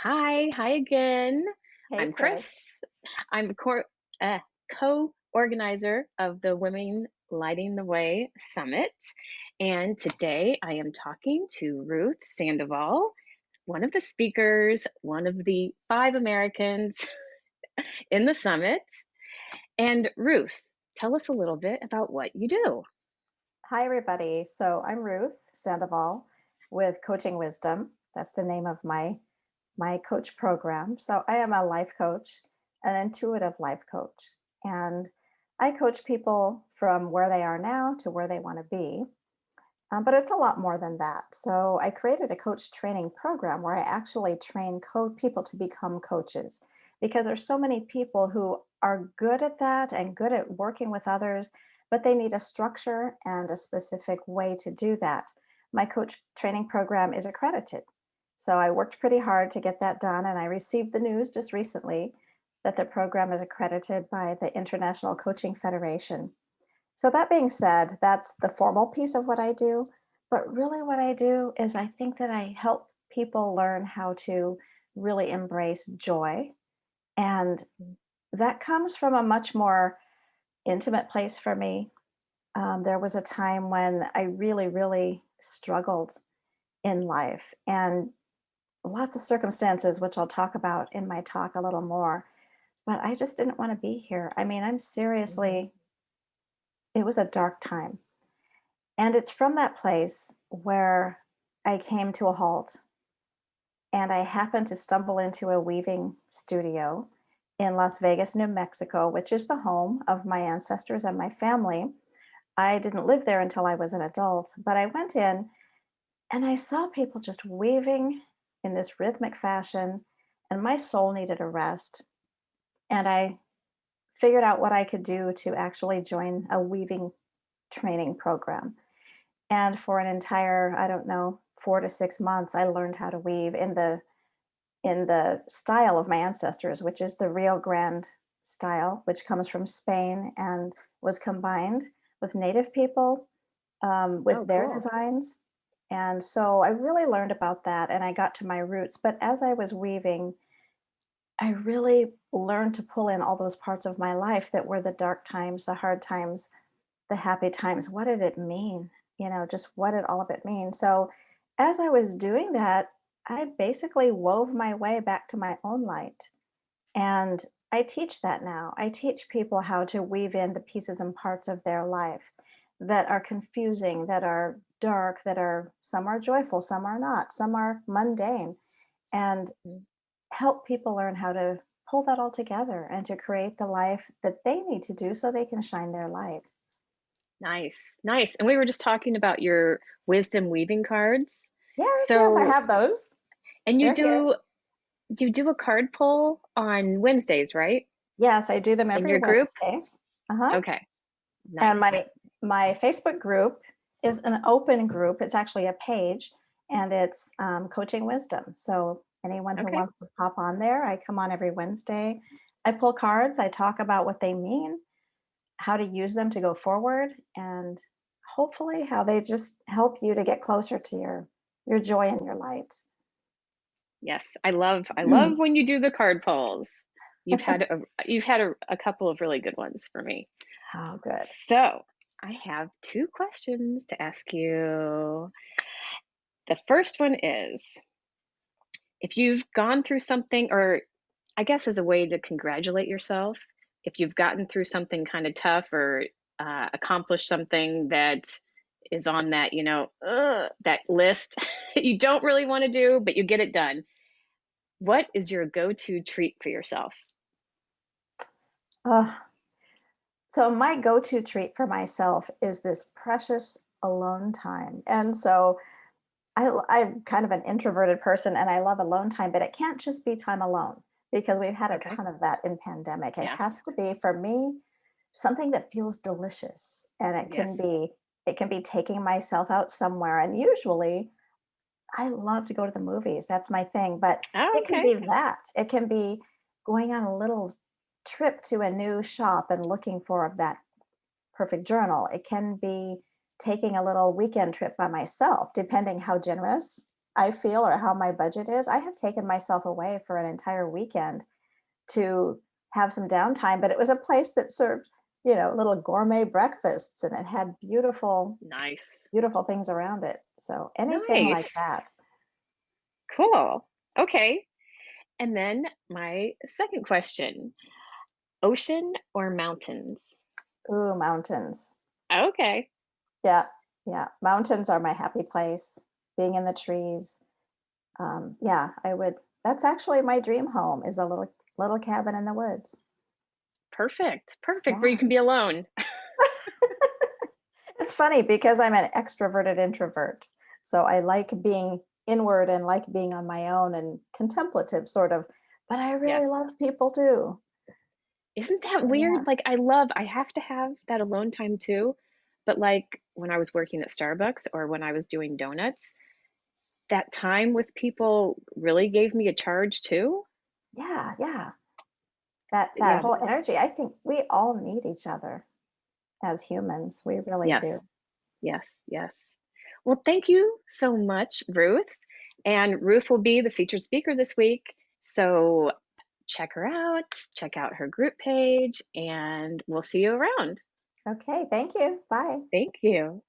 Hi again. Hey, I'm Chris. Chris. I'm the co-organizer of the Women Lighting the Way Summit. And today I am talking to Ruth Sandoval, one of the speakers, one of the 5 Americans in the summit. And Ruth, tell us a little bit about what you do. Hi, everybody. So I'm Ruth Sandoval with Coaching Wisdom. That's the name of my coach program. So I am a life coach, an intuitive life coach, and I coach people from where they are now to where they want to be. But it's a lot more than that. So I created a coach training program where I actually train people to become coaches because there's so many people who are good at that and good at working with others, but they need a structure and a specific way to do that. My coach training program is accredited. So I worked pretty hard to get that done, and I received the news just recently that the program is accredited by the International Coaching Federation. So that being said, that's the formal piece of what I do. But really, what I do is I think that I help people learn how to really embrace joy. And that comes from a much more intimate place for me. There was a time when I really, really struggled in life and lots of circumstances, which I'll talk about in my talk a little more. But I just didn't want to be here. I mean, I'm Mhm. seriously, it was a dark time. And it's from that place where I came to a halt and I happened to stumble into a weaving studio in Las Vegas, New Mexico, which is the home of my ancestors and my family. I didn't live there until I was an adult, but I went in and I saw people just weaving in this rhythmic fashion, and my soul needed a rest. And I figured out what I could do to actually join a weaving training program. And for an entire, I don't know, 4 to 6 months, I learned how to weave in the style of my ancestors, which is the Rio Grande style, which comes from Spain and was combined with native people, with Oh, their cool. designs. And so I really learned about that and I got to my roots. But as I was weaving, I really learned to pull in all those parts of my life that were the dark times, the hard times, the happy times. What did it mean? Just what did all of it mean? So, as I was doing that, I basically wove my way back to my own light. And I teach that now. I teach people how to weave in the pieces and parts of their life that are confusing, that are dark, that are some are joyful, some are not, some are mundane, and Mm. help people learn how to pull that all together and to create the life that they need to do so they can shine their light. Nice, nice. And we were just talking about your wisdom weaving cards. Yes, yes, I So, have those. and They're here. you do a card pull on Wednesdays, right? Yes, I do them In every your group? Wednesday. Uh-huh. Okay, And nice. my Facebook group is an open group. It's actually a page, and it's coaching wisdom. So anyone who Okay, wants to pop on there, I come on every Wednesday. I pull cards. I talk about what they mean, how to use them to go forward, and hopefully how they just help you to get closer to your joy and your light. yes. I love when you do the card pulls. You've had a couple of really good ones for me. Oh, good. So, I have 2 questions to ask you. The first one is, if you've gone through something, or I guess as a way to congratulate yourself, if you've gotten through something kind of tough or accomplished something that is on that, that list you don't really want to do, but you get it done. What is your go-to treat for yourself? Uh, So my go-to treat for myself is this precious alone time. And so I'm kind of an introverted person and I love alone time, but it can't just be time alone because we've had a Okay. ton of that in pandemic. It Yes. has to be for me something that feels delicious, and Yes. it can be taking myself out somewhere, and usually I love to go to the movies. That's my thing, but Oh, it can okay. be that. It can be going on a little trip to a new shop and looking for that perfect journal. It can be taking a little weekend trip by myself, depending how generous. I feel or how my budget is, I have taken myself away for an entire weekend to have some downtime, but it was a place that served, little gourmet breakfasts and it had beautiful, Nice. beautiful things around it. So anything like Nice. that. Cool. Okay. And then my second question, ocean or mountains? Ooh, mountains. Okay. Yeah, yeah. Mountains are my happy place. Being in the trees. Yeah, I would. That's actually my dream home is a little cabin in the woods. Perfect. Perfect. Where you Yeah. can be alone. It's funny because I'm an extroverted introvert. So I like being inward and like being on my own and contemplative sort of, but I really Yes. love people too. Isn't that So weird? yeah. Like, I have to have that alone time too. But like when I was working at Starbucks or when I was doing donuts, that time with people really gave me a charge too. Yeah, yeah. That Yeah. whole energy. I think we all need each other as humans. We really Yes. do. Yes. Yes. Well, thank you so much, Ruth. And Ruth will be the featured speaker this week. So check out her group page, and we'll see you around. Okay, thank you. Bye. Thank you.